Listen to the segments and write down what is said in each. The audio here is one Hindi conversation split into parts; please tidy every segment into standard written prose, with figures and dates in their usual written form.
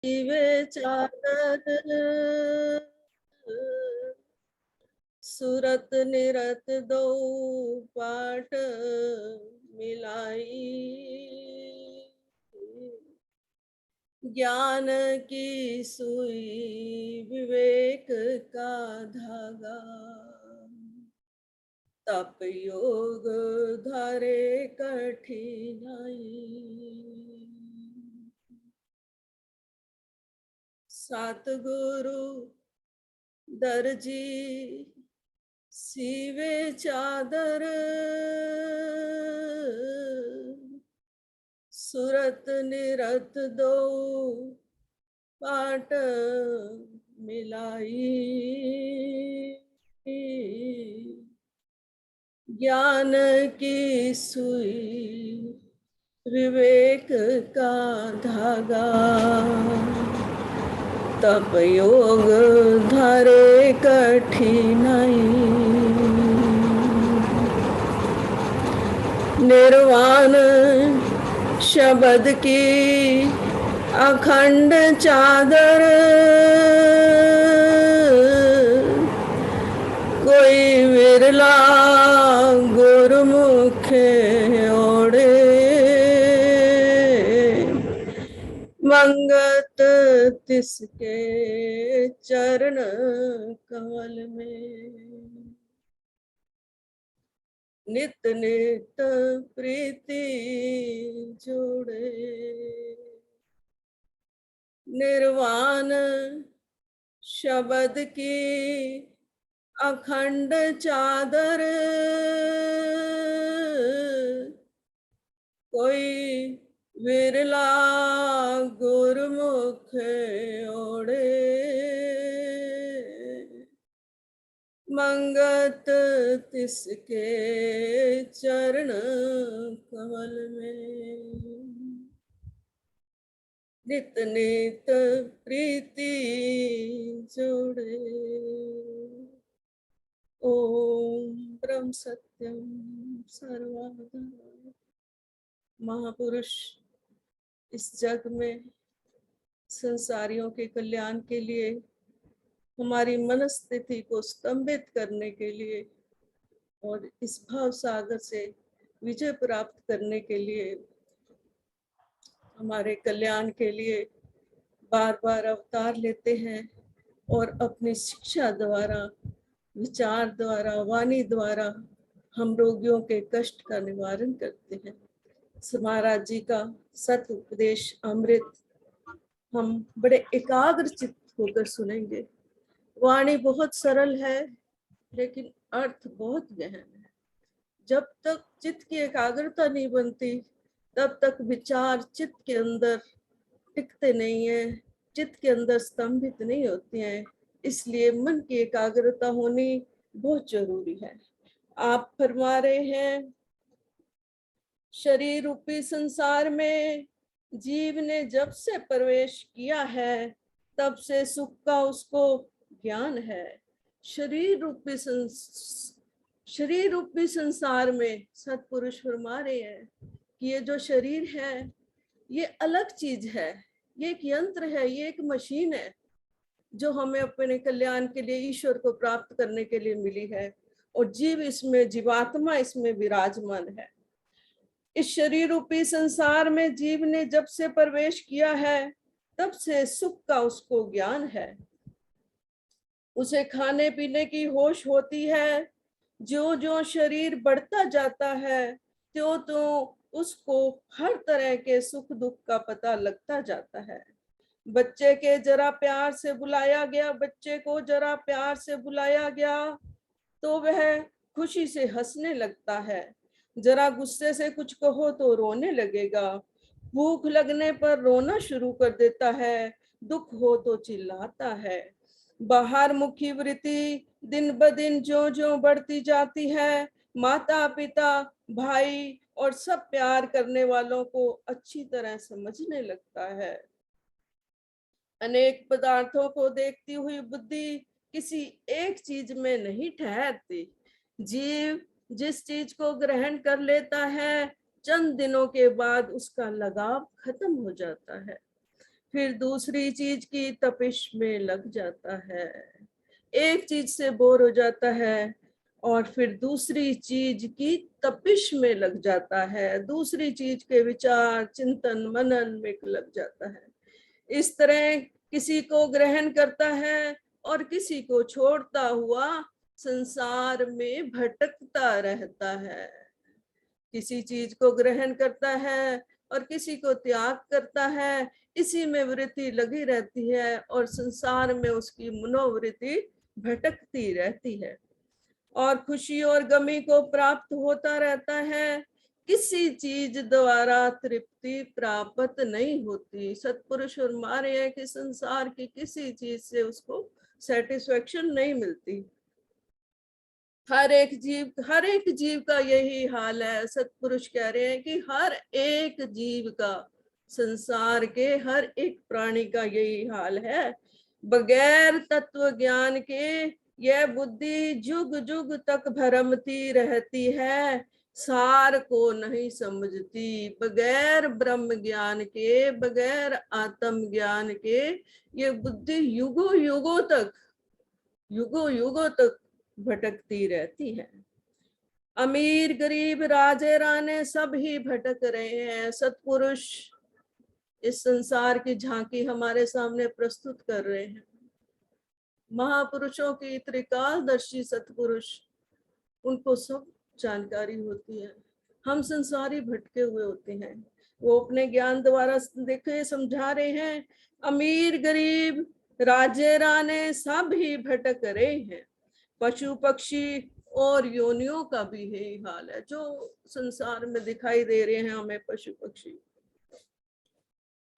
वे चादर सुरत निरत दो पाट मिलाई, ज्ञान की सुई विवेक का धागा, तप योग धरे कठिनाई। सतगुरु दर्जी सीवे चादर सुरत निरत दो पाट मिलाई, ज्ञान की सुई विवेक का धागा, तप योग धरे कठिनाई। निर्वाण शब्द की अखंड चादर कोई विरला गुरुमुख ओढ़े, मंगत तिसके चरण कमल में। नित नित प्रीति जोड़े, निर्वाण शब्द की अखंड चादर कोई विरला गुरुमुख ओढ़े, मंगत तिसके चरण कमल में। नित नित प्रीति जोड़े। ओम ब्रह्म सत्यम सर्वदा। महापुरुष इस जग में संसारियों के कल्याण के लिए, हमारी मनस्थिति को स्तंभित करने के लिए और इस भाव सागर से विजय प्राप्त करने के लिए, हमारे कल्याण के लिए बार बार अवतार लेते हैं और अपनी शिक्षा द्वारा, विचार द्वारा, वाणी द्वारा हम रोगियों के कष्ट का निवारण करते हैं। महाराज जी का सत उपदेश अमृत हम बड़े एकाग्र चित्त होकर सुनेंगे। वाणी बहुत सरल है लेकिन अर्थ बहुत गहन है। जब तक चित्त की एकाग्रता नहीं बनती तब तक विचार चित्त के अंदर टिकते नहीं है, चित्त के अंदर स्तंभित नहीं होते हैं। इसलिए मन की एकाग्रता होनी बहुत जरूरी है। आप फरमा रहे हैं, शरीर रूपी संसार में जीव ने जब से प्रवेश किया है तब से सुख का उसको ज्ञान है। शरीर रूपी संसार में सतपुरुष फरमा रहे हैं कि ये जो शरीर है ये अलग चीज है, ये एक यंत्र है, ये एक मशीन है जो हमें अपने कल्याण के लिए, ईश्वर को प्राप्त करने के लिए मिली है। और जीव इसमें, जीवात्मा इसमें विराजमान है। इस शरीर रूपी संसार में जीव ने जब से प्रवेश किया है तब से सुख का उसको ज्ञान है। उसे खाने पीने की होश होती है। जो जो शरीर बढ़ता जाता है त्यों त्यों उसको हर तरह के सुख दुख का पता लगता जाता है। बच्चे के जरा प्यार से बुलाया गया, बच्चे को जरा प्यार से बुलाया गया तो वह खुशी से हंसने लगता है। जरा गुस्से से कुछ कहो तो रोने लगेगा। भूख लगने पर रोना शुरू कर देता है, दुख हो तो चिल्लाता है। बाहर मुखी वृत्ति दिन ब दिन जो जो बढ़ती जाती है, माता पिता भाई और सब प्यार करने वालों को अच्छी तरह समझने लगता है। अनेक पदार्थों को देखती हुई बुद्धि किसी एक चीज में नहीं ठहरती। जीव जिस चीज को ग्रहण कर लेता है चंद दिनों के बाद उसका लगाव खत्म हो जाता है। फिर दूसरी चीज की तपिश में लग जाता है, एक चीज से बोर हो जाता है और फिर दूसरी चीज की तपिश में लग जाता है, दूसरी चीज के विचार चिंतन मनन में लग जाता है। इस तरह किसी को ग्रहण करता है और किसी को छोड़ता हुआ संसार में भटकता रहता है। किसी चीज को ग्रहण करता है और किसी को त्याग करता है, इसी में वृत्ति लगी रहती है और संसार में उसकी मनोवृत्ति भटकती रहती है और खुशी और गमी को प्राप्त होता रहता है। किसी चीज द्वारा तृप्ति प्राप्त नहीं होती। सत्पुरुष फरमा रहे हैं कि संसार की किसी चीज से उसको सेटिस्फेक्शन नहीं मिलती। हर एक जीव का यही हाल है। सत्पुरुष कह रहे हैं कि हर एक जीव का, संसार के हर एक प्राणी का यही हाल है। बगैर तत्व ज्ञान के यह बुद्धि जुग जुग तक भ्रमती रहती है, सार को नहीं समझती। बगैर ब्रह्म ज्ञान के, बगैर आत्म ज्ञान के ये बुद्धि युगों युगों तक भटकती रहती है। अमीर गरीब राजे राणे सब ही भटक रहे हैं। सत्पुरुष इस संसार की झांकी हमारे सामने प्रस्तुत कर रहे हैं। महापुरुषों की त्रिकालदर्शी सत्पुरुष, उनको सब जानकारी होती है। हम संसारी भटके हुए होते हैं। वो अपने ज्ञान द्वारा देखे समझा रहे हैं, अमीर गरीब राजे राणे सब ही भटक रहे हैं। पशु पक्षी और योनियों का भी यही हाल है, जो संसार में दिखाई दे रहे हैं हमें पशु पक्षी।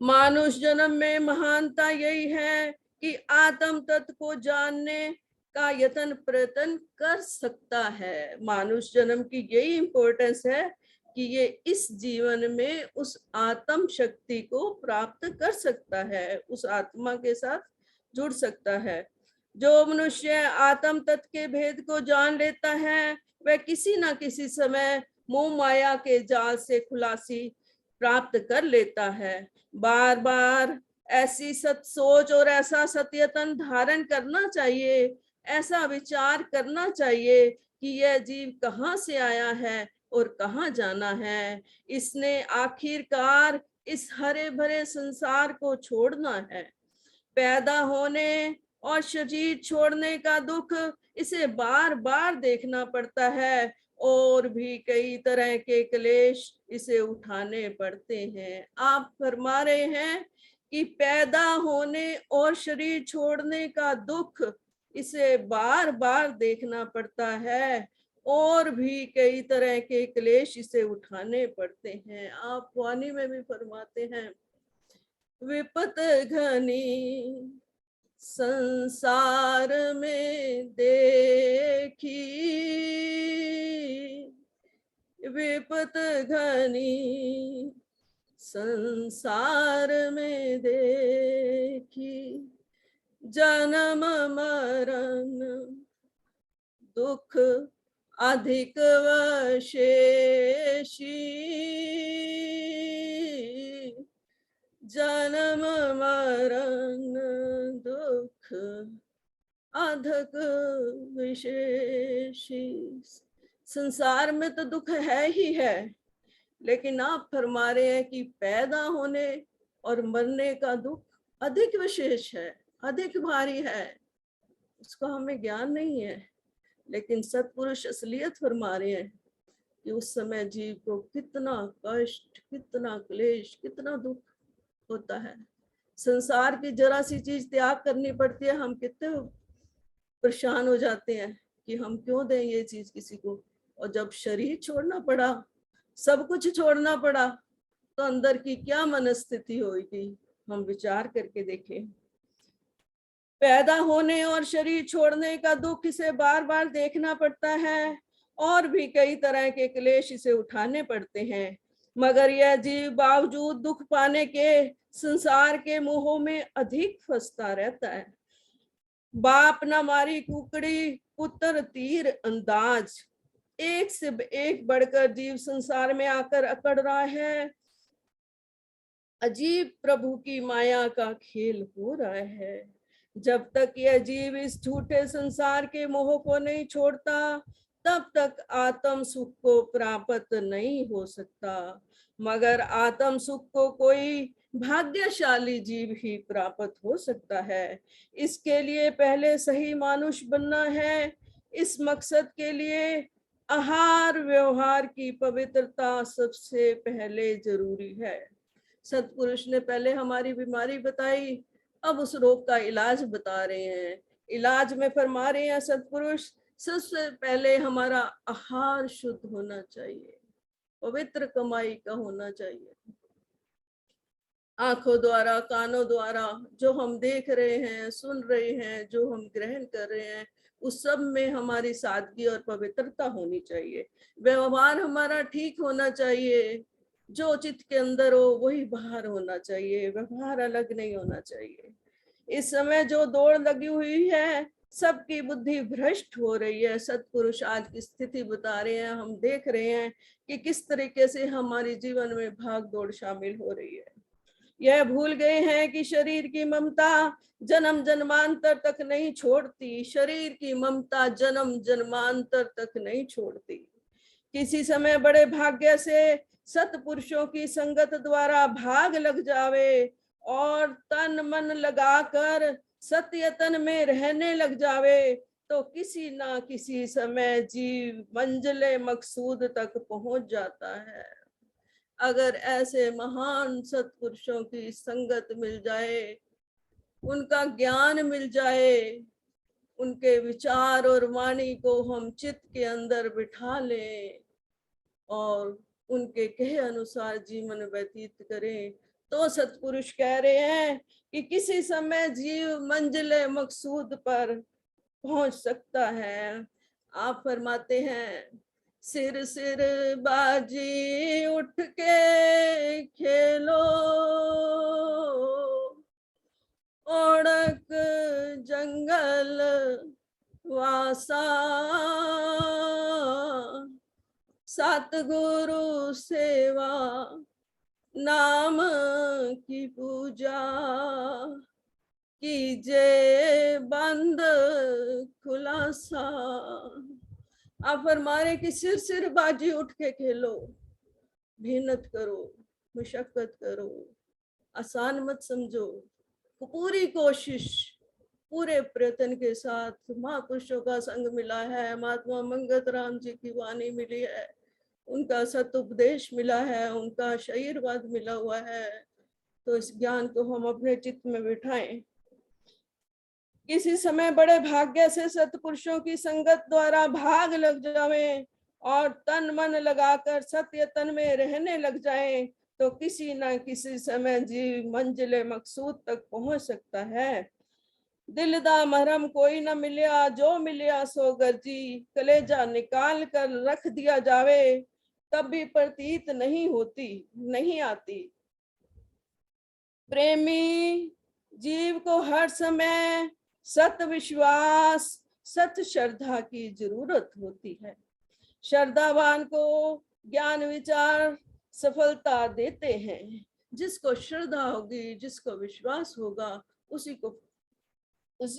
मानुष जन्म में महानता यही है कि आत्म तत्व को जानने का यत्न प्रयत्न कर सकता है। मानुष जन्म की यही इंपॉर्टेंस है कि ये इस जीवन में उस आत्म शक्ति को प्राप्त कर सकता है, उस आत्मा के साथ जुड़ सकता है। जो मनुष्य आत्म तत्व के भेद को जान लेता है, वह किसी न किसी समय मोह माया के जाल से खुलासी प्राप्त कर लेता है। बार बार ऐसी सत सोच और ऐसा सत्यतन धारण करना चाहिए, ऐसा विचार करना चाहिए कि यह जीव कहाँ से आया है और कहाँ जाना है। इसने आखिरकार इस हरे भरे संसार को छोड़ना है। पैदा होने और शरीर छोड़ने का दुख इसे बार बार देखना पड़ता है और भी कई तरह के क्लेश इसे उठाने पड़ते हैं। आप फरमा रहे हैं कि पैदा होने और शरीर छोड़ने का दुख इसे बार बार देखना पड़ता है और भी कई तरह के क्लेश इसे उठाने पड़ते हैं। आप वाणी में भी फरमाते हैं, विपत घनी संसार में देखी, विपत घनी संसार में देखी, जन्म मरण दुख अधिक वशेषी, जन्म मरण दुख अधिक विशेषी। संसार में तो दुख है ही है, लेकिन आप फरमा रहे हैं कि पैदा होने और मरने का दुख अधिक विशेष है, अधिक भारी है। उसका हमें ज्ञान नहीं है, लेकिन सत्पुरुष असलियत फरमा रहे हैं कि उस समय जीव को कितना कष्ट, कितना क्लेश, कितना दुख होता है। संसार की जरा सी चीज त्याग करनी पड़ती है, हम कितने परेशान हो जाते हैं कि हम क्यों दें ये चीज किसी को। और जब शरीर छोड़ना पड़ा, सब कुछ छोड़ना पड़ा, तो अंदर की क्या मनस्थिति होगी, हम विचार करके देखें। पैदा होने और शरीर छोड़ने का दुख इसे बार बार देखना पड़ता है और भी कई तरह के क्लेश इसे उठाने पड़ते हैं, मगर यह जीव बावजूद दुख पाने के संसार के मोह में अधिक फंसता रहता है। बाप न मारी कुकड़ी, पुत्र तीर अंदाज, एक से एक बढ़कर जीव संसार में आकर अकड़ रहा है। अजीब प्रभु की माया का खेल हो रहा है। जब तक यह जीव इस झूठे संसार के मोह को नहीं छोड़ता, तब तक आत्म सुख को प्राप्त नहीं हो सकता। मगर आत्म सुख को कोई भाग्यशाली जीव ही प्राप्त हो सकता है। इसके लिए पहले सही मानुष बनना है। इस मकसद के लिए आहार व्यवहार की पवित्रता सबसे पहले जरूरी है। सतपुरुष ने पहले हमारी बीमारी बताई, अब उस रोग का इलाज बता रहे हैं। इलाज में फरमा रहे हैं सतपुरुष, सबसे पहले हमारा आहार शुद्ध होना चाहिए, पवित्र कमाई का होना चाहिए। आंखों द्वारा, कानों द्वारा जो हम देख रहे हैं, सुन रहे हैं, जो हम ग्रहण कर रहे हैं, उस सब में हमारी सादगी और पवित्रता होनी चाहिए। व्यवहार हमारा ठीक होना चाहिए। जो चित्त के अंदर हो वही बाहर होना चाहिए, व्यवहार अलग नहीं होना चाहिए। इस समय जो दौड़ लगी हुई है, सबकी बुद्धि भ्रष्ट हो रही है। सतपुरुष आज की स्थिति बता रहे हैं, हम देख रहे हैं कि किस तरीके से हमारे जीवन में भाग दौड़ शामिल हो रही है। यह भूल गए हैं कि शरीर की ममता जन्म जन्मांतर तक नहीं छोड़ती। शरीर की ममता जन्म जन्मांतर तक नहीं छोड़ती। किसी समय बड़े भाग्य से सतपुरुषों की संगत द्वारा भाग लग जावे और तन मन लगाकर सत्यतन में रहने लग जावे, तो किसी ना किसी समय जीव मंजिले मकसूद तक पहुंच जाता है। अगर ऐसे महान सत्पुरुषों की संगत मिल जाए, उनका ज्ञान मिल जाए, उनके विचार और वाणी को हम चित्त के अंदर बिठा लें और उनके कहे अनुसार जीवन व्यतीत करें, तो सत्पुरुष कह रहे हैं कि किसी समय जीव मंजिले मकसूद पर पहुंच सकता है। आप फरमाते हैं, सिर सिर बाजी उठ के खेलो, ओढ़क जंगल वासा, सतगुरु सेवा नाम की पूजा, कीजे बंद खुलासा। आप फरमारे कि सिर सिर बाजी उठ के खेलो, मेहनत करो, मशक्कत करो, आसान मत समझो, पूरी कोशिश, पूरे प्रयत्न के साथ महापुरुषों का संग मिला है, महात्मा मंगत राम जी की वाणी मिली है, उनका सतुपदेश मिला है, उनका आशीर्वाद मिला हुआ है, तो इस ज्ञान को हम अपने चित्त में बिठाएं। किसी समय बड़े भाग्य से सतपुरुषों की संगत द्वारा भाग लग जावे और तन मन लगाकर सत्य तन में रहने लग जाए, तो किसी ना किसी समय जीव मंजिले मकसूद तक पहुंच सकता है। दिल दा मरहम कोई न मिलिया, जो मिलिया सो गर्जी, कलेजा निकाल कर रख दिया जावे, तब भी प्रतीत नहीं होती, नहीं आती। प्रेमी जीव को हर समय सत विश्वास, सत श्रद्धा की जरूरत होती है। श्रद्धावान को ज्ञान विचार सफलता देते हैं। जिसको श्रद्धा होगी, जिसको विश्वास होगा, उसी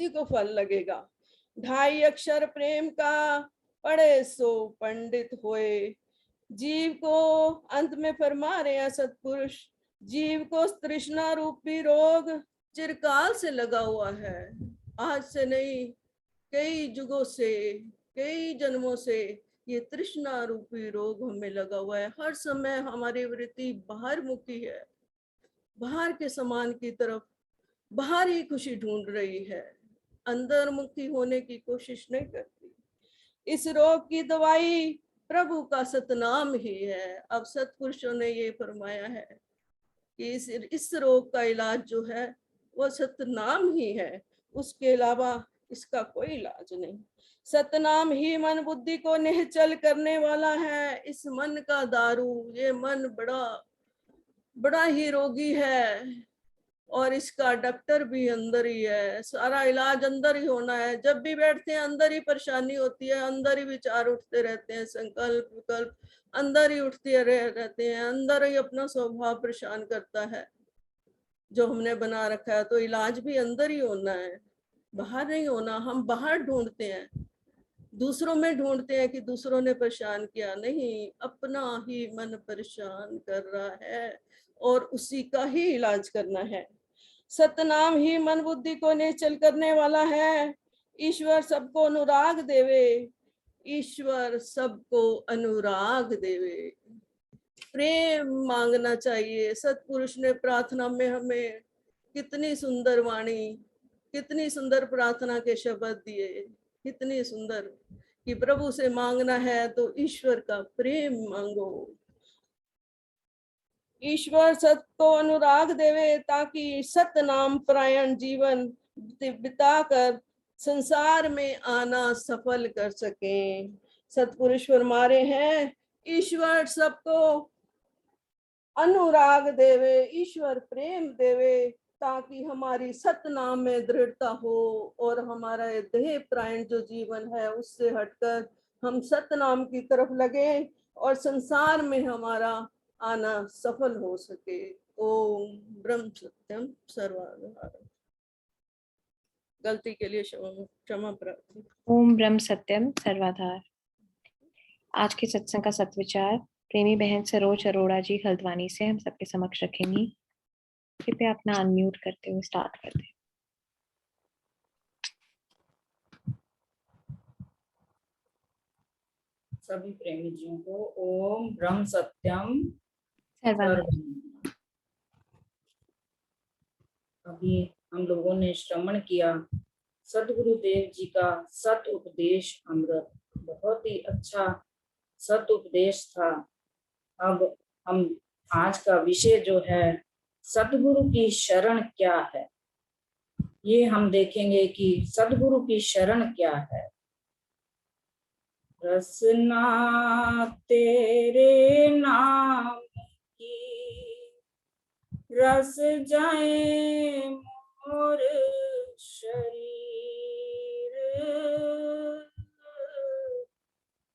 को फल लगेगा। 2.5 अक्षर प्रेम का पढ़े सो पंडित होए। जीव को अंत में फरमा रहे हैं सतपुरुष, जीव को तृष्णा रूपी रोग चिरकाल से लगा हुआ है। आज से नहीं, कई युगों से, कई जन्मों से ये तृष्णा रूपी रोग हमें लगा हुआ है। हर समय हमारी वृत्ति बाहर मुखी है, बाहर के समान की तरफ, बाहर ही खुशी ढूंढ रही है, अंदर मुखी होने की कोशिश नहीं करती। इस रोग की दवाई प्रभु का सतनाम ही है। अब सतपुरुषों ने ये फरमाया है कि इस रोग का इलाज जो है वो सतनाम ही है, उसके अलावा इसका कोई इलाज नहीं। सतनाम ही मन बुद्धि को निश्चल करने वाला है। इस मन का दारू, ये मन बड़ा ही रोगी है और इसका डॉक्टर भी अंदर ही है। सारा इलाज अंदर ही होना है। जब भी बैठते हैं अंदर ही परेशानी होती है, अंदर ही विचार उठते रहते हैं, संकल्प विकल्प अंदर ही उठते रहते हैं, अंदर ही अपना स्वभाव परेशान करता है। जो हमने बना रखा है। तो इलाज भी अंदर ही होना है, बाहर नहीं होना। हम बाहर ढूंढते हैं, दूसरों में ढूंढते हैं कि दूसरों ने परेशान किया, नहीं, अपना ही मन परेशान कर रहा है और उसी का ही इलाज करना है। सतनाम ही मन बुद्धि को निश्चल करने वाला है। ईश्वर सबको अनुराग देवे, ईश्वर सबको अनुराग देवे। प्रेम मांगना चाहिए। सतपुरुष ने प्रार्थना में हमें कितनी सुंदर वाणी, कितनी सुंदर प्रार्थना के शब्द दिए, कितनी सुंदर, कि प्रभु से मांगना है तो ईश्वर का प्रेम मांगो। ईश्वर सत को अनुराग देवे ताकि सत नाम परायण जीवन बिताकर संसार में आना सफल कर सकें। सतपुरुष फरमा रहे हैं, ईश्वर सबको अनुराग देवे, ईश्वर प्रेम देवे, ताकि हमारी सतनाम में दृढ़ता हो और हमारा देह प्राण जो जीवन है उससे हटकर हम सतनाम की तरफ लगे और संसार में हमारा आना सफल हो सके। ओम ब्रह्म सत्यम सर्वाधार। गलती के लिए क्षमा प्रार्थना। ओम ब्रह्म सत्यम सर्वाधार। आज के सत्संग का सत्विचार प्रेमी बहन सरोज अरोड़ा जी हल्द्वानी से हम सबके समक्ष रखेंगी। कृपया अपना अनम्यूट करते हुए स्टार्ट कर दें। सभी प्रेमी जियों को ओम ब्रह्म सत्यम सर्वाधार। अभी हम लोगों ने श्रवण किया सदगुरुदेव जी का सत उपदेश अमृत। बहुत ही अच्छा सत उपदेश था। अब हम आज का विषय जो है सदगुरु की शरण क्या है, ये हम देखेंगे कि सदगुरु की शरण क्या है। रसना तेरे नाम की रस जाए मोर शरीर,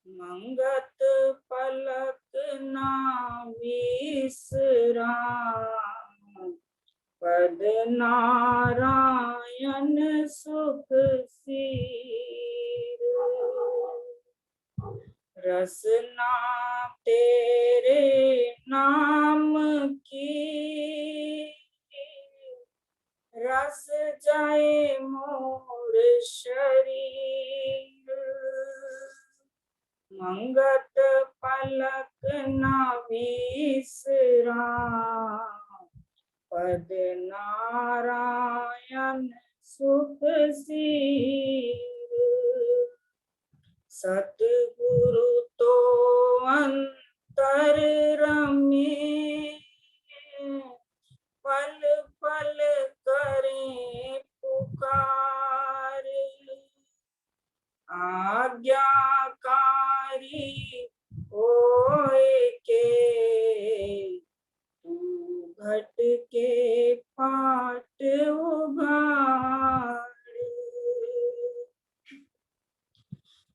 मंगत पलक ना विसराम, पद नारायण सुख सीर। रसना तेरे नाम की रस जाए मोर शरीर, मंगत पलक ना विसराम, पद नारायण सुख सीर। सतगुरु तो अंतर रमे, पल पल करें पुकार, आज्ञाकारी होए के तू घट के पाट उघाड़।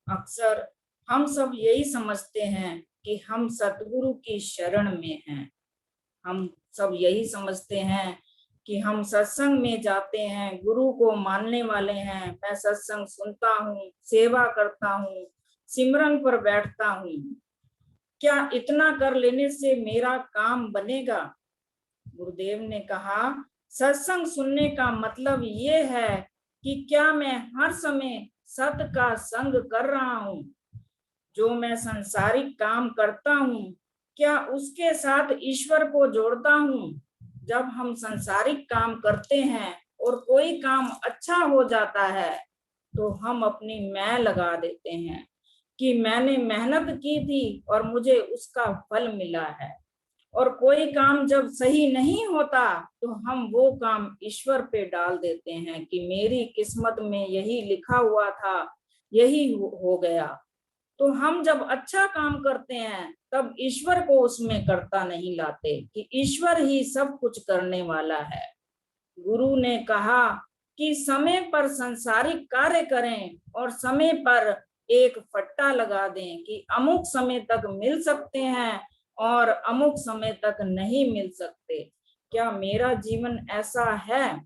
अक्सर हम सब यही समझते हैं कि हम सतगुरु की शरण में हैं। हम सब यही समझते हैं कि हम सत्संग में जाते हैं, गुरु को मानने वाले हैं। मैं सत्संग सुनता हूँ, सेवा करता हूँ, सिमरन पर बैठता हूँ। क्या इतना कर लेने से मेरा काम बनेगा? गुरुदेव ने कहा सत्संग सुनने का मतलब ये है कि क्या मैं हर समय सत का संग कर रहा हूँ। जो मैं सांसारिक काम करता हूँ क्या उसके साथ ईश्वर को जोड़ता हूँ। जब हम सांसारिक काम करते हैं और कोई काम अच्छा हो जाता है तो हम अपनी मैं लगा देते हैं कि मैंने मेहनत की थी और मुझे उसका फल मिला है। और कोई काम जब सही नहीं होता तो हम वो काम ईश्वर पे डाल देते हैं कि मेरी किस्मत में यही लिखा हुआ था, यही हो गया। तो हम जब अच्छा काम करते हैं तब ईश्वर को उसमें कर्ता नहीं लाते कि ईश्वर ही सब कुछ करने वाला है। गुरु ने कहा कि समय पर सांसारिक कार्य करें और समय पर एक फट्टा लगा दें कि अमुक समय तक मिल सकते हैं और अमुक समय तक नहीं मिल सकते। क्या मेरा जीवन ऐसा है?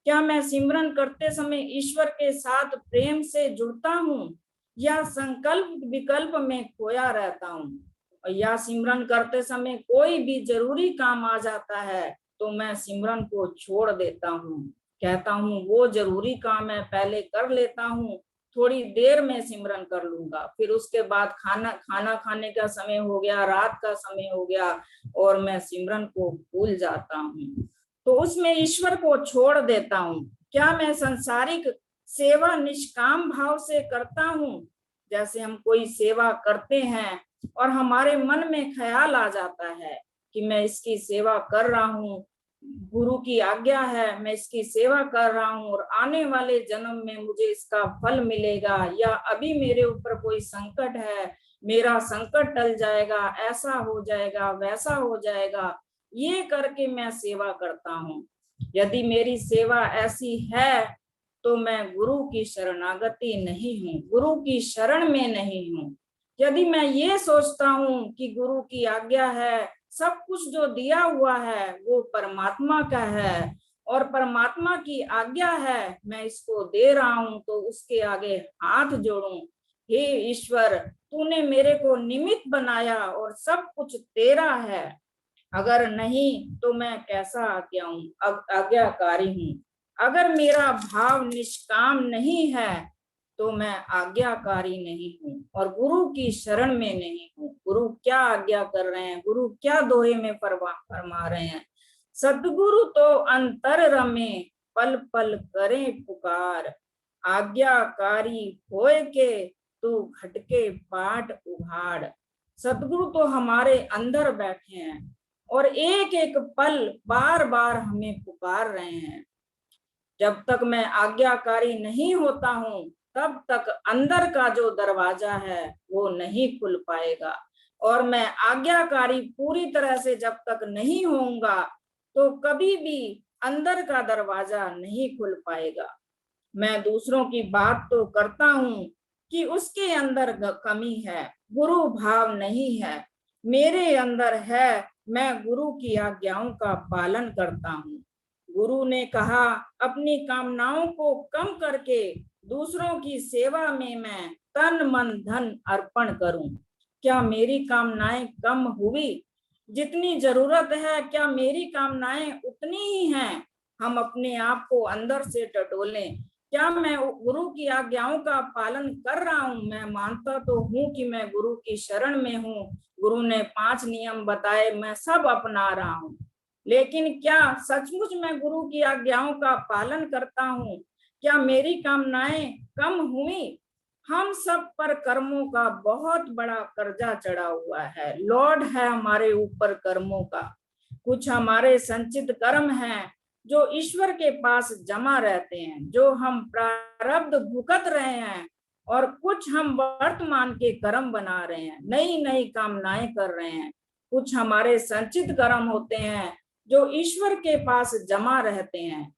क्या मैं सिमरन करते समय ईश्वर के साथ प्रेम से जुड़ता हूँ या संकल्प विकल्प में खोया रहता हूँ? या सिमरन करते समय कोई भी जरूरी काम आ जाता है तो मैं सिमरन को छोड़ देता हूँ, कहता हूँ वो जरूरी काम है, पहले कर लेता हूँ, थोड़ी देर में सिमरन कर लूंगा। फिर उसके बाद खाना खाने का समय हो गया, रात का समय हो गया और मैं सिमरन को भूल जाता हूँ, तो उसमें ईश्वर को छोड़ देता हूँ। क्या मैं संसारिक सेवा निष्काम भाव से करता हूँ? जैसे हम कोई सेवा करते हैं और हमारे मन में ख्याल आ जाता है कि मैं इसकी सेवा कर रहा हूँ, गुरु की आज्ञा है, मैं इसकी सेवा कर रहा हूँ और आने वाले जन्म में मुझे इसका फल मिलेगा, या अभी मेरे ऊपर कोई संकट है, मेरा संकट टल जाएगा, ऐसा हो जाएगा, वैसा हो जाएगा, ये करके मैं सेवा करता हूँ। यदि मेरी सेवा ऐसी है तो मैं गुरु की शरणागति नहीं हूँ, गुरु की शरण में नहीं हूँ। यदि मैं ये सोचता हूँ कि गुरु की आज्ञा है, सब कुछ जो दिया हुआ है वो परमात्मा का है और परमात्मा की आज्ञा है, मैं इसको दे रहा हूँ, तो उसके आगे हाथ जोड़ूं, हे ईश्वर तूने मेरे को निमित्त बनाया और सब कुछ तेरा है, अगर नहीं तो मैं कैसा आज्ञाकारी हूँ। अगर मेरा भाव निष्काम नहीं है तो मैं आज्ञाकारी नहीं हूँ और गुरु की शरण में नहीं हूँ। गुरु क्या आज्ञा कर रहे हैं, गुरु क्या दोहे में फरमा रहे हैं? सतगुरु तो अंतर रमे पल पल करे पुकार, आज्ञाकारी होए के तू घटके पाट उघाड़। सतगुरु तो हमारे अंदर बैठे हैं और एक एक पल बार बार हमें पुकार रहे हैं। जब तक मैं आज्ञाकारी नहीं होता हूँ तब तक अंदर का जो दरवाजा है वो नहीं खुल पाएगा, और मैं आज्ञाकारी पूरी तरह से जब तक नहीं होऊंगा तो कभी भी अंदर का दरवाजा नहीं खुल पाएगा। मैं दूसरों की बात तो करता हूँ कि उसके अंदर कमी है, गुरु भाव नहीं है, मेरे अंदर है, मैं गुरु की आज्ञाओं का पालन करता हूँ। गुरु ने कहा अपनी कामनाओं को कम करके दूसरों की सेवा में मैं तन मन धन अर्पण करूं। क्या मेरी कामनाएं कम हुई? जितनी जरूरत है क्या मेरी कामनाएं उतनी ही हैं? हम अपने आप को अंदर से टटोलें, क्या मैं गुरु की आज्ञाओं का पालन कर रहा हूँ? मैं मानता तो हूँ कि मैं गुरु की शरण में हूँ, गुरु ने 5 नियम बताए, मैं सब अपना रहा हूँ, लेकिन क्या सचमुच मैं गुरु की आज्ञाओं का पालन करता हूँ? क्या मेरी कामनाएं कम हुई? हम सब पर कर्मों का बहुत बड़ा कर्जा चढ़ा हुआ है, लोड है हमारे ऊपर कर्मों का। कुछ हमारे संचित कर्म हैं जो ईश्वर के पास जमा रहते हैं, जो हम प्रारब्ध भुगत रहे हैं, और कुछ हम वर्तमान के कर्म बना रहे हैं, नई नई कामनाएं कर रहे हैं। कुछ हमारे संचित कर्म होते हैं जो ईश्वर के पास जमा रहते हैं।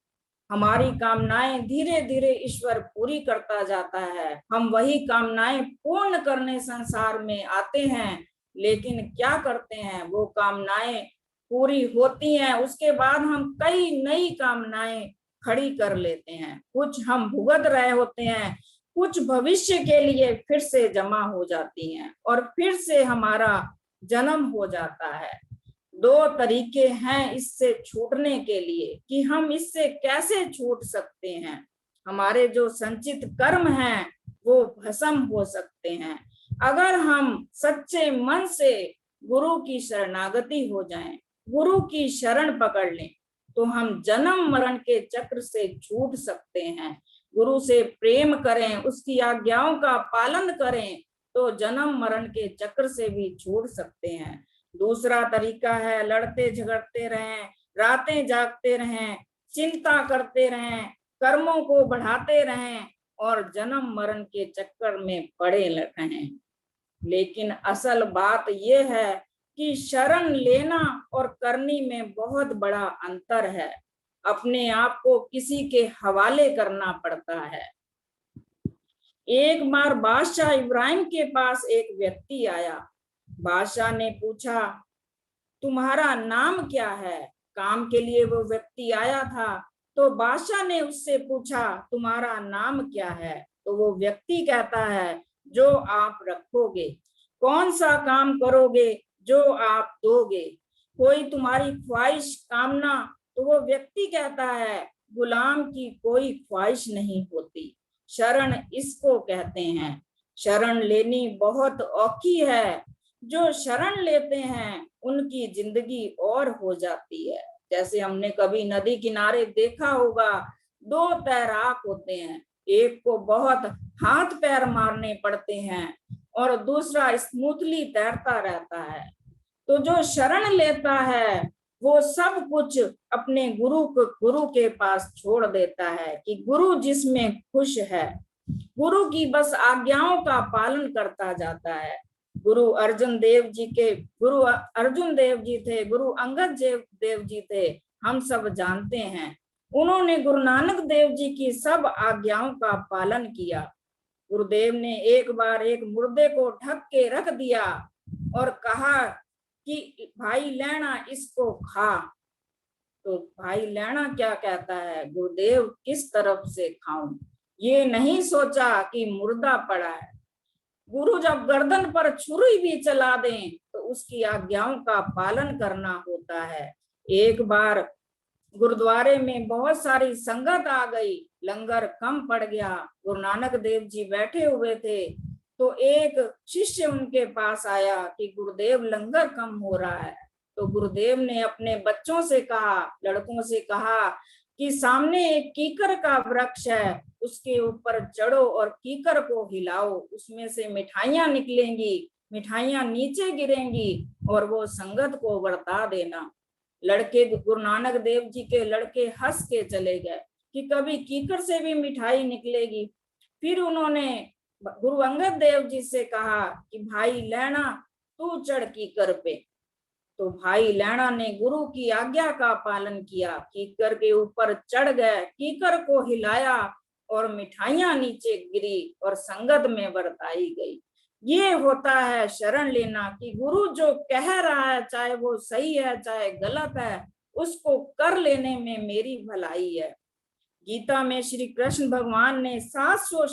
हमारी कामनाएं धीरे धीरे ईश्वर पूरी करता जाता है, हम वही कामनाएं पूर्ण करने संसार में आते हैं, लेकिन क्या करते हैं, वो कामनाएं पूरी होती हैं, उसके बाद हम कई नई कामनाएं खड़ी कर लेते हैं। कुछ हम भुगत रहे होते हैं, कुछ भविष्य के लिए फिर से जमा हो जाती हैं और फिर से हमारा जन्म हो जाता है। 2 तरीके हैं इससे छूटने के लिए कि हम इससे कैसे छूट सकते हैं। हमारे जो संचित कर्म हैं वो भस्म हो सकते हैं अगर हम सच्चे मन से गुरु की शरणागति हो जाएं, गुरु की शरण पकड़ लें, तो हम जन्म मरण के चक्र से छूट सकते हैं। गुरु से प्रेम करें, उसकी आज्ञाओं का पालन करें, तो जन्म मरण के चक्र से भी छूट सकते हैं। दूसरा तरीका है लड़ते झगड़ते रहें, रातें जागते रहें, चिंता करते रहें, कर्मों को बढ़ाते रहें और जन्म मरण के चक्कर में पड़े रहें। लेकिन असल बात यह है कि शरण लेना और करनी में बहुत बड़ा अंतर है। अपने आप को किसी के हवाले करना पड़ता है। एक बार बादशाह इब्राहिम के पास एक व्यक्ति आया। बादशाह ने पूछा, तुम्हारा नाम क्या है? काम के लिए वो व्यक्ति आया था। तो बादशाह ने उससे पूछा, तुम्हारा नाम क्या है? तो वो व्यक्ति कहता है, जो आप रखोगे। कौन सा काम करोगे? जो आप दोगे। कोई तुम्हारी ख्वाहिश कामना? तो वो व्यक्ति कहता है, गुलाम की कोई ख्वाहिश नहीं होती। शरण इसको कहते हैं। शरण लेनी बहुत औखी है। जो शरण लेते हैं उनकी जिंदगी और हो जाती है। जैसे हमने कभी नदी किनारे देखा होगा, दो तैराक होते हैं, एक को बहुत हाथ पैर मारने पड़ते हैं और दूसरा स्मूथली तैरता रहता है। तो जो शरण लेता है वो सब कुछ अपने गुरु के पास छोड़ देता है कि गुरु जिसमें खुश है, गुरु की बस आज्ञाओं का पालन करता जाता है। गुरु अर्जुन देव जी थे, गुरु अंगद देव जी थे, हम सब जानते हैं। उन्होंने गुरु नानक देव जी की सब आज्ञाओं का पालन किया। गुरुदेव ने एक बार एक मुर्दे को ढक के रख दिया और कहा कि भाई लैना इसको खा। तो भाई लैना क्या कहता है, गुरुदेव किस तरफ से खाऊं? ये नहीं सोचा कि मुर्दा पड़ा है। गुरु जब गर्दन पर छुरी भी चला दें तो उसकी आज्ञाओं का पालन करना होता है। एक बार गुरुद्वारे में बहुत सारी संगत आ गई, लंगर कम पड़ गया। गुरु नानक देव जी बैठे हुए थे तो एक शिष्य उनके पास आया कि गुरुदेव लंगर कम हो रहा है। तो गुरुदेव ने अपने बच्चों से कहा, लड़कों से कहा कि सामने एक कीकर का वृक्ष है, उसके ऊपर चढ़ो और कीकर को हिलाओ, उसमें से मिठाइयां निकलेंगी, मिठाइयां नीचे गिरेंगी और वो संगत को बरता देना। लड़के, गुरु नानक देव जी के लड़के हंस के चले गए कि कभी कीकर से भी मिठाई निकलेगी। फिर उन्होंने गुरु अंगद देव जी से कहा कि भाई लैना तू चढ़ कीकर पे। तो भाई लैना ने गुरु की आज्ञा का पालन किया, कीकर के ऊपर चढ़ गए, कीकर को हिलाया और मिठाइयां नीचे गिरी और संगत में बरताई गई। ये होता है शरण लेना कि गुरु जो कह रहा है, चाहे वो सही है चाहे गलत है, उसको कर लेने में मेरी भलाई है। गीता में श्री कृष्ण भगवान ने 700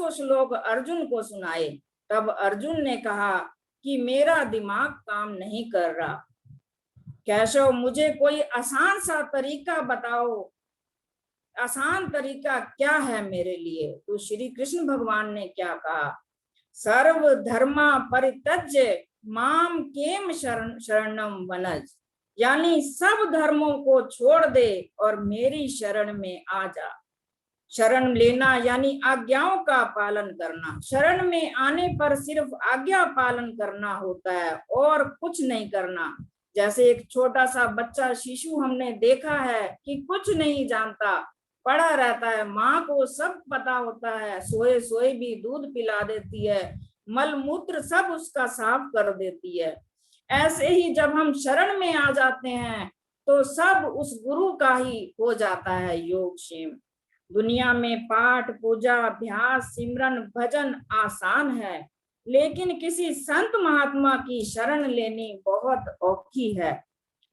श्लोक अर्जुन को सुनाए। तब अर्जुन ने कहा कि मेरा दिमाग काम नहीं कर रहा, केशव मुझे कोई आसान सा तरीका बताओ, आसान तरीका क्या है मेरे लिए? तो श्री कृष्ण भगवान ने क्या कहा, सर्व धर्मा परित्यज्य माम केम शरणम वनज, यानी सब धर्मों को छोड़ दे और मेरी शरण में आ जा। शरण लेना यानी आज्ञाओं का पालन करना। शरण में आने पर सिर्फ आज्ञा पालन करना होता है और कुछ नहीं करना। जैसे एक छोटा सा बच्चा शिशु हमने देखा है कि कुछ नहीं जानता, पड़ा रहता है, माँ को सब पता होता है, सोए सोए भी दूध पिला देती है, मल मूत्र सब उसका साफ कर देती है। ऐसे ही जब हम शरण में आ जाते हैं तो सब उस गुरु का ही हो जाता है योगक्षेम। दुनिया में पाठ पूजा अभ्यास सिमरन भजन आसान है, लेकिन किसी संत महात्मा की शरण लेनी बहुत औखी है।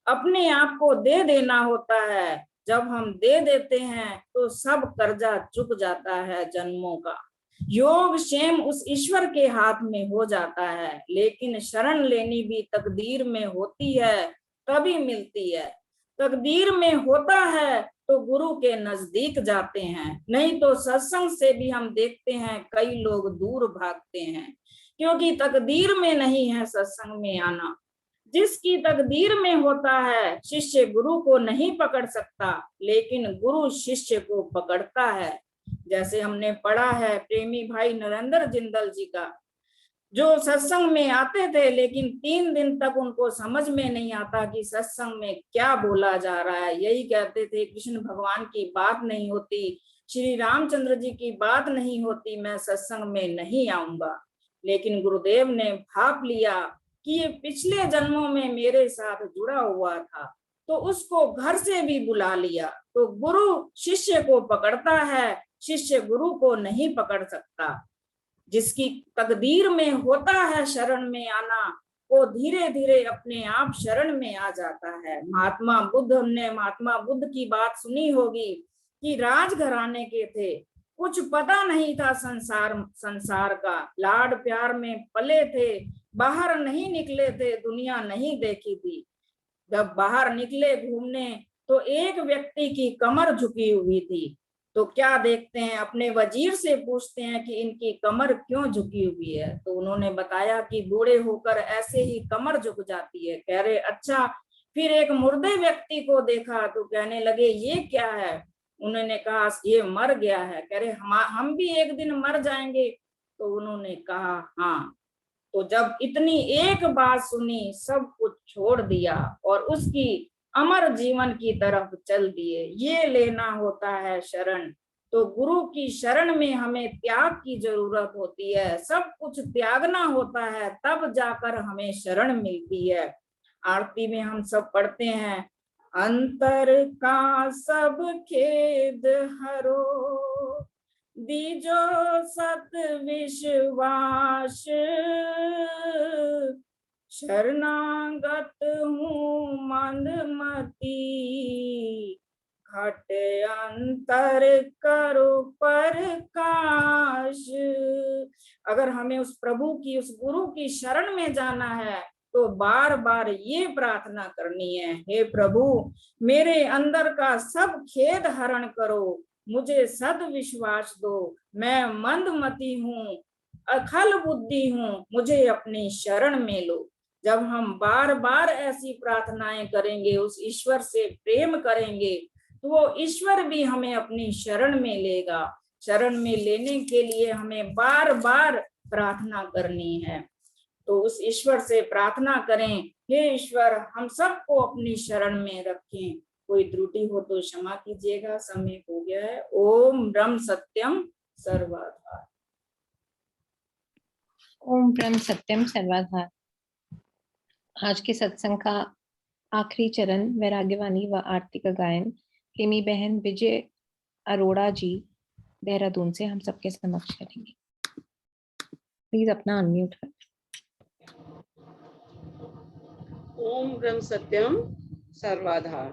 अपने आप को दे देना होता है। जब हम दे देते हैं तो सब कर्जा चुक जाता है जन्मों का। योग क्षेम उस ईश्वर के हाथ में हो जाता है, लेकिन शरण लेनी भी तकदीर में होती है तभी मिलती है। तकदीर में होता है तो गुरु के नजदीक जाते हैं, नहीं तो सत्संग से भी हम देखते हैं कई लोग दूर भागते हैं, क्योंकि तकदीर में नहीं है सत्संग में आना। जिसकी तकदीर में होता है शिष्य गुरु को नहीं पकड़ सकता, लेकिन गुरु शिष्य को पकड़ता है। जैसे हमने पढ़ा है प्रेमी भाई नरेंद्र जिंदल जी का, जो सत्संग में आते थे लेकिन 3 दिन तक उनको समझ में नहीं आता कि सत्संग में क्या बोला जा रहा है। यही कहते थे कृष्ण भगवान की बात नहीं होती, श्री रामचंद्र जी की बात नहीं होती, मैं सत्संग में नहीं आऊंगा। लेकिन गुरुदेव ने भाप लिया कि ये पिछले जन्मों में मेरे साथ जुड़ा हुआ था, तो उसको घर से भी बुला लिया। तो गुरु शिष्य को पकड़ता है, शिष्य गुरु को नहीं पकड़ सकता। जिसकी तकदीर में होता है शरण में आना, वो धीरे धीरे अपने आप शरण में आ जाता है। महात्मा बुद्ध, हमने महात्मा बुद्ध की बात सुनी होगी कि राजघराने के थे, कुछ पता नहीं था संसार का, लाड प्यार में पले थे, बाहर नहीं निकले थे, दुनिया नहीं देखी थी। जब बाहर निकले घूमने तो एक व्यक्ति की कमर झुकी हुई थी, तो क्या देखते हैं, अपने वजीर से पूछते हैं कि इनकी कमर क्यों झुकी हुई है। तो उन्होंने बताया कि बूढ़े होकर ऐसे ही कमर झुक जाती है। कह रहे अच्छा। फिर एक मुर्दे व्यक्ति को देखा तो कहने लगे ये क्या है। उन्होंने कहा ये मर गया है। कह रहे हम भी एक दिन मर जाएंगे। तो उन्होंने कहा हाँ। तो जब इतनी एक बात सुनी, सब कुछ छोड़ दिया और उसकी अमर जीवन की तरफ चल दिए। ये लेना होता है शरण। तो गुरु की शरण में हमें त्याग की जरूरत होती है, सब कुछ त्यागना होता है, तब जाकर हमें शरण मिलती है। आरती में हम सब पढ़ते हैं, अंतर का सब खेद हरो, दीजो सत विश्वास, शरणागत हूँ मंदमती, घट अंतर करो प्रकाश। अगर हमें उस प्रभु की, उस गुरु की शरण में जाना है तो बार बार ये प्रार्थना करनी है, हे प्रभु मेरे अंदर का सब खेद हरण करो, मुझे सद विश्वास दो, मैं मंदमती हूँ, अखल बुद्धि हूँ, मुझे अपनी शरण में लो। जब हम बार बार ऐसी प्रार्थनाएं करेंगे, उस ईश्वर से प्रेम करेंगे, तो वो ईश्वर भी हमें अपनी शरण में लेगा। शरण में लेने के लिए हमें बार बार प्रार्थना करनी है। तो उस ईश्वर से प्रार्थना करें, हे ईश्वर हम सबको अपनी शरण में रखें। कोई त्रुटि हो तो क्षमा कीजिएगा, समय हो गया है। ओम ब्रह्म सत्यम सर्वधार। ओम ब्रह्म सत्यम सर्वधार। आज के सत्संग का आखिरी चरण वैराग्यवाणी व आरती का गायन प्रेमी बहन विजय अरोड़ा जी देहरादून से हम सबके समक्ष करेंगे। प्लीज अपना अनम्यूट करें। ओम ब्रह्म सत्यम सर्वधार।